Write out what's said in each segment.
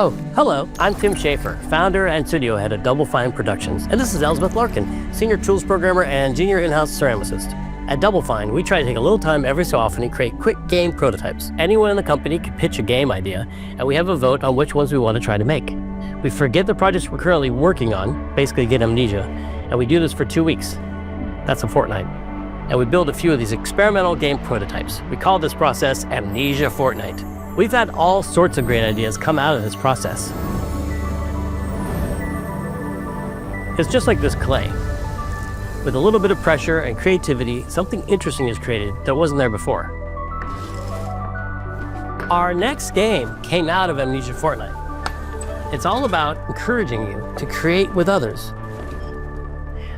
Oh, hello. I'm Tim Schaefer, founder and studio head of Double Fine Productions. And this is Elizabeth Larkin, senior tools programmer and junior in-house ceramicist. At Double Fine, we try to take a little time every so often and create quick game prototypes. Anyone in the company can pitch a game idea, and we have a vote on which ones we want to try to make. We forget the projects we're currently working on, basically get amnesia, and we do this for 2 weeks. That's a fortnight. And we build a few of these experimental game prototypes. We call this process Amnesia Fortnight. We've had all sorts of great ideas come out of this process. It's just like this clay. With a little bit of pressure and creativity, something interesting is created that wasn't there before. Our next game came out of Amnesia Fortnight. It's all about encouraging you to create with others,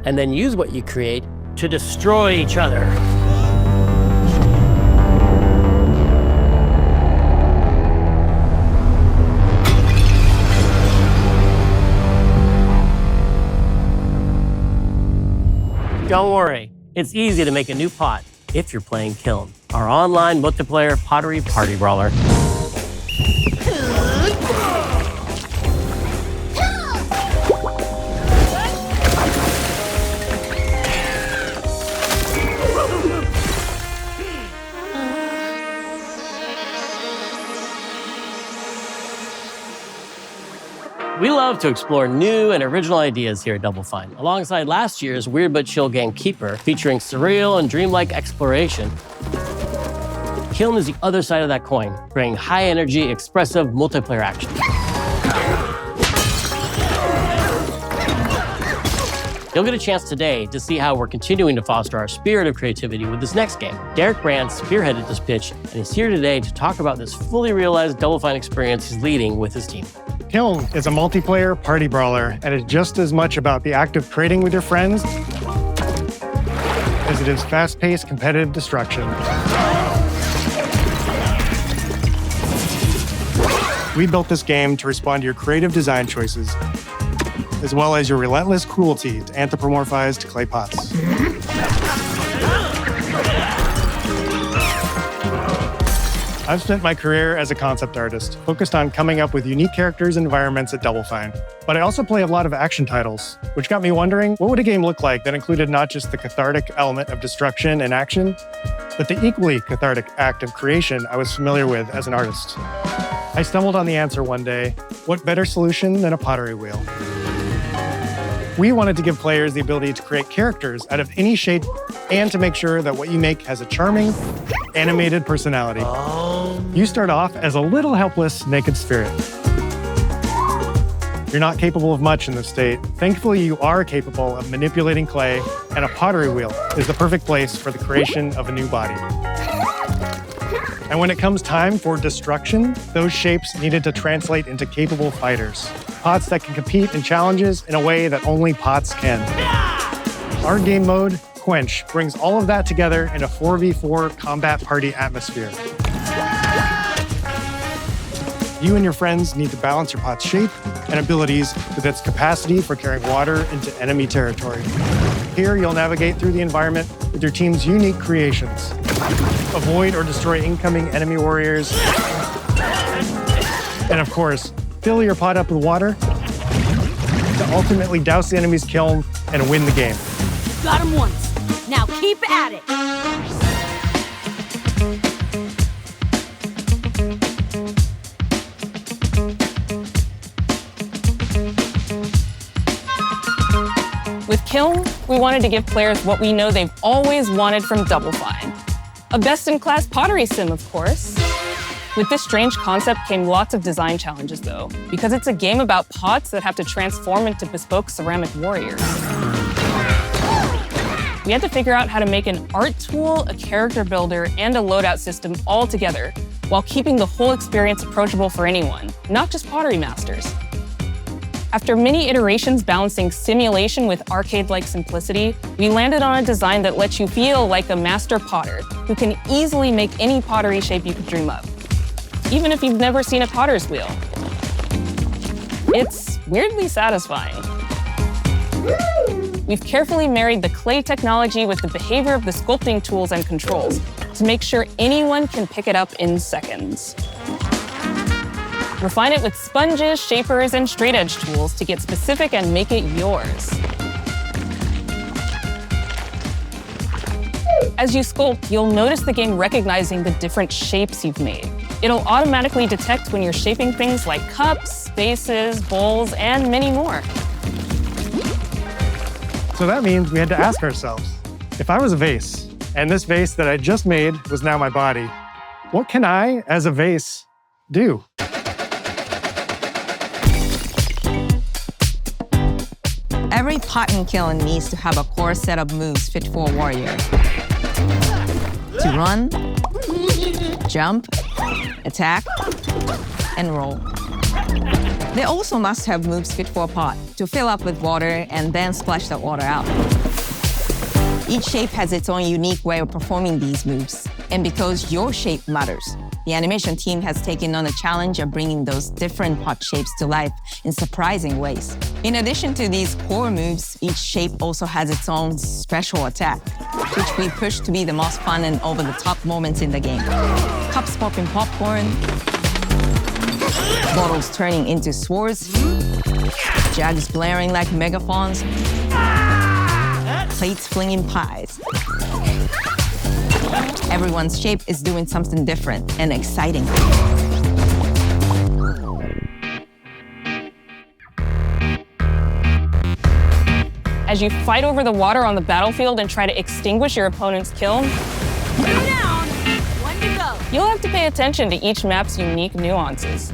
and then use what you create to destroy each other. Don't worry, it's easy to make a new pot if you're playing Kiln, our online multiplayer pottery party brawler. We love to explore new and original ideas here at Double Fine. Alongside last year's Weird But Chill game Keeper, featuring surreal and dreamlike exploration, Kiln is the other side of that coin, bringing high-energy, expressive multiplayer action. You'll get a chance today to see how we're continuing to foster our spirit of creativity with this next game. Derek Brand spearheaded this pitch, and he's here today to talk about this fully realized Double Fine experience he's leading with his team. Kiln is a multiplayer party brawler, and it's just as much about the act of trading with your friends as it is fast-paced competitive destruction. We built this game to respond to your creative design choices, as well as your relentless cruelty to anthropomorphized clay pots. I've spent my career as a concept artist, focused on coming up with unique characters and environments at Double Fine. But I also play a lot of action titles, which got me wondering, what would a game look like that included not just the cathartic element of destruction and action, but the equally cathartic act of creation I was familiar with as an artist? I stumbled on the answer one day: what better solution than a pottery wheel? We wanted to give players the ability to create characters out of any shape and to make sure that what you make has a charming, animated personality. You start off as a little helpless, naked spirit. You're not capable of much in this state. Thankfully, you are capable of manipulating clay, and a pottery wheel is the perfect place for the creation of a new body. And when it comes time for destruction, those shapes needed to translate into capable fighters. Pots that can compete in challenges in a way that only pots can. Our game mode, Quench, brings all of that together in a 4v4 combat party atmosphere. You and your friends need to balance your pot's shape and abilities with its capacity for carrying water into enemy territory. Here, you'll navigate through the environment with your team's unique creations. Avoid or destroy incoming enemy warriors. And of course, fill your pot up with water to ultimately douse the enemy's kiln and win the game. Got him once. Now keep at it. With Kiln, we wanted to give players what we know they've always wanted from Double Fine. A best-in-class pottery sim, of course. With this strange concept came lots of design challenges, though, because it's a game about pots that have to transform into bespoke ceramic warriors. We had to figure out how to make an art tool, a character builder, and a loadout system all together, while keeping the whole experience approachable for anyone, not just pottery masters. After many iterations balancing simulation with arcade-like simplicity, we landed on a design that lets you feel like a master potter who can easily make any pottery shape you could dream up, even if you've never seen a potter's wheel. It's weirdly satisfying. We've carefully married the clay technology with the behavior of the sculpting tools and controls to make sure anyone can pick it up in seconds. Refine it with sponges, shapers, and straight edge tools to get specific and make it yours. As you sculpt, you'll notice the game recognizing the different shapes you've made. It'll automatically detect when you're shaping things like cups, vases, bowls, and many more. So that means we had to ask ourselves, if I was a vase, and this vase that I just made was now my body, what can I, as a vase, do? Every pot in Kiln needs to have a core set of moves fit for a warrior. To run, jump, attack, and roll. They also must have moves fit for a pot to fill up with water and then splash that water out. Each shape has its own unique way of performing these moves. And because your shape matters, the animation team has taken on the challenge of bringing those different pot shapes to life in surprising ways. In addition to these core moves, each shape also has its own special attack, which we push to be the most fun and over-the-top moments in the game. Cups popping popcorn, bottles turning into swords, jugs blaring like megaphones, plates flinging pies. Everyone's shape is doing something different and exciting. As you fight over the water on the battlefield and try to extinguish your opponent's kiln, Down. One to go. you'll have to pay attention to each map's unique nuances.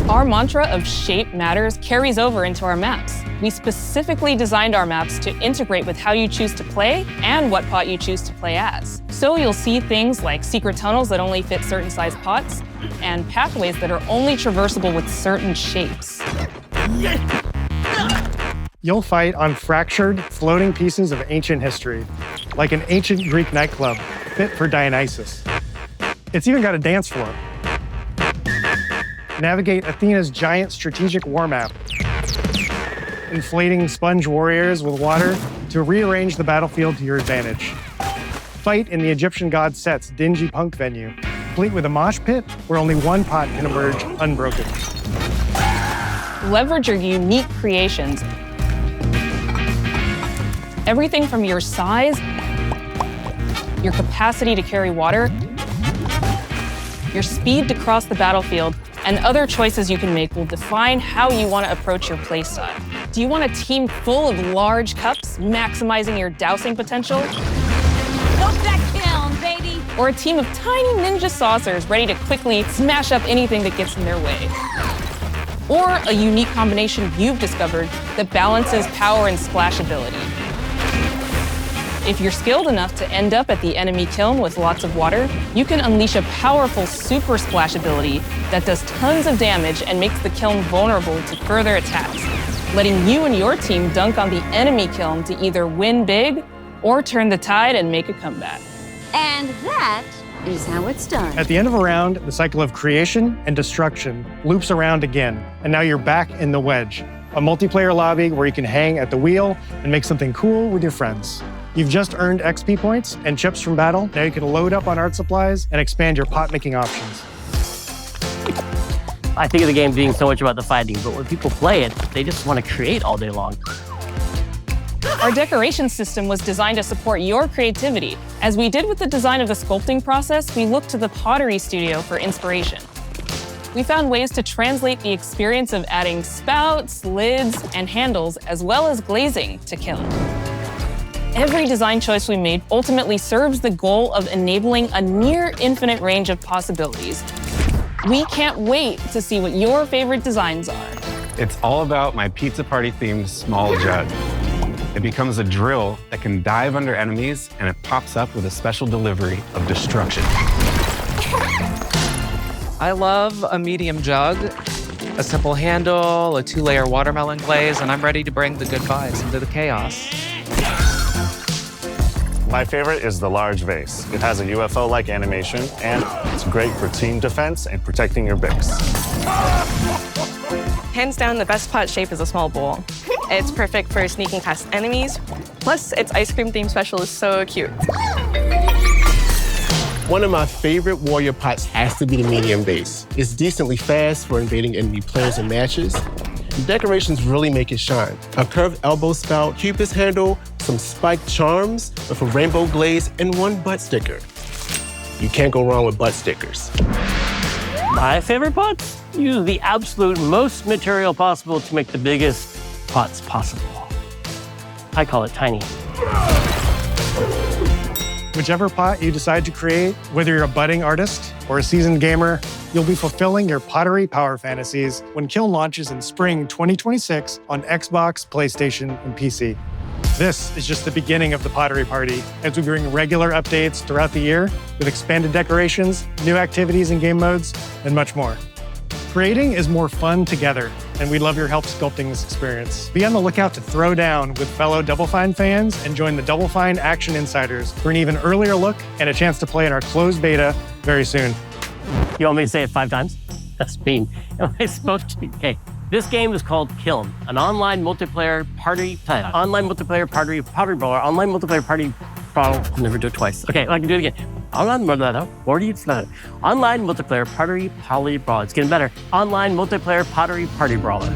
Our mantra of shape matters carries over into our maps. We specifically designed our maps to integrate with how you choose to play and what pot you choose to play as. So you'll see things like secret tunnels that only fit certain size pots and pathways that are only traversable with certain shapes. You'll fight on fractured, floating pieces of ancient history, like an ancient Greek nightclub fit for Dionysus. It's even got a dance floor. Navigate Athena's giant strategic war map, inflating sponge warriors with water to rearrange the battlefield to your advantage. Fight in the Egyptian god Set's dingy punk venue, complete with a mosh pit where only one pot can emerge unbroken. Leverage your unique creations. Everything from your size, your capacity to carry water, your speed to cross the battlefield, and other choices you can make will define how you want to approach your playstyle. Do you want a team full of large cups, maximizing your dousing potential? Go that kiln, baby. Or a team of tiny ninja saucers ready to quickly smash up anything that gets in their way? Or a unique combination you've discovered that balances power and splashability? If you're skilled enough to end up at the enemy kiln with lots of water, you can unleash a powerful super splash ability that does tons of damage and makes the kiln vulnerable to further attacks, letting you and your team dunk on the enemy kiln to either win big or turn the tide and make a comeback. And that is how it's done. At the end of a round, the cycle of creation and destruction loops around again, and now you're back in the wedge, a multiplayer lobby where you can hang at the wheel and make something cool with your friends. You've just earned XP points and chips from battle. Now you can load up on art supplies and expand your pot-making options. I think of the game being so much about the fighting, but when people play it, they just want to create all day long. Our decoration system was designed to support your creativity. As we did with the design of the sculpting process, we looked to the pottery studio for inspiration. We found ways to translate the experience of adding spouts, lids, and handles, as well as glazing to Kiln. Every design choice we made ultimately serves the goal of enabling a near infinite range of possibilities. We can't wait to see what your favorite designs are. It's all about my pizza party themed small jug. It becomes a drill that can dive under enemies, and it pops up with a special delivery of destruction. I love a medium jug, a simple handle, a 2-layer watermelon glaze, and I'm ready to bring the good vibes into the chaos. My favorite is the large vase. It has a UFO-like animation, and it's great for team defense and protecting your Bix. Hands down, the best pot shape is a small bowl. It's perfect for sneaking past enemies. Plus, its ice cream theme special is so cute. One of my favorite warrior pots has to be the medium base. It's decently fast for invading enemy players in matches. The decorations really make it shine. A curved elbow spout, cupid's handle, some spiked charms with a rainbow glaze, and one butt sticker. You can't go wrong with butt stickers. My favorite pots? Use the absolute most material possible to make the biggest pots possible. I call it tiny. Whichever pot you decide to create, whether you're a budding artist or a seasoned gamer, you'll be fulfilling your pottery power fantasies when Kiln launches in spring 2026 on Xbox, PlayStation, and PC. This is just the beginning of the pottery party as we bring regular updates throughout the year with expanded decorations, new activities and game modes, and much more. Creating is more fun together, and we'd love your help sculpting this experience. Be on the lookout to throw down with fellow Double Fine fans and join the Double Fine Action Insiders for an even earlier look and a chance to play in our closed beta very soon. You want me to say it 5 times? That's mean. Am I supposed to? Okay. This game is called Kiln, an online multiplayer pottery brawler, online multiplayer pottery brawler. I'll never do it twice. Okay, I can do it again. Online multiplayer pottery brawler. It's getting better. Online multiplayer pottery party brawler.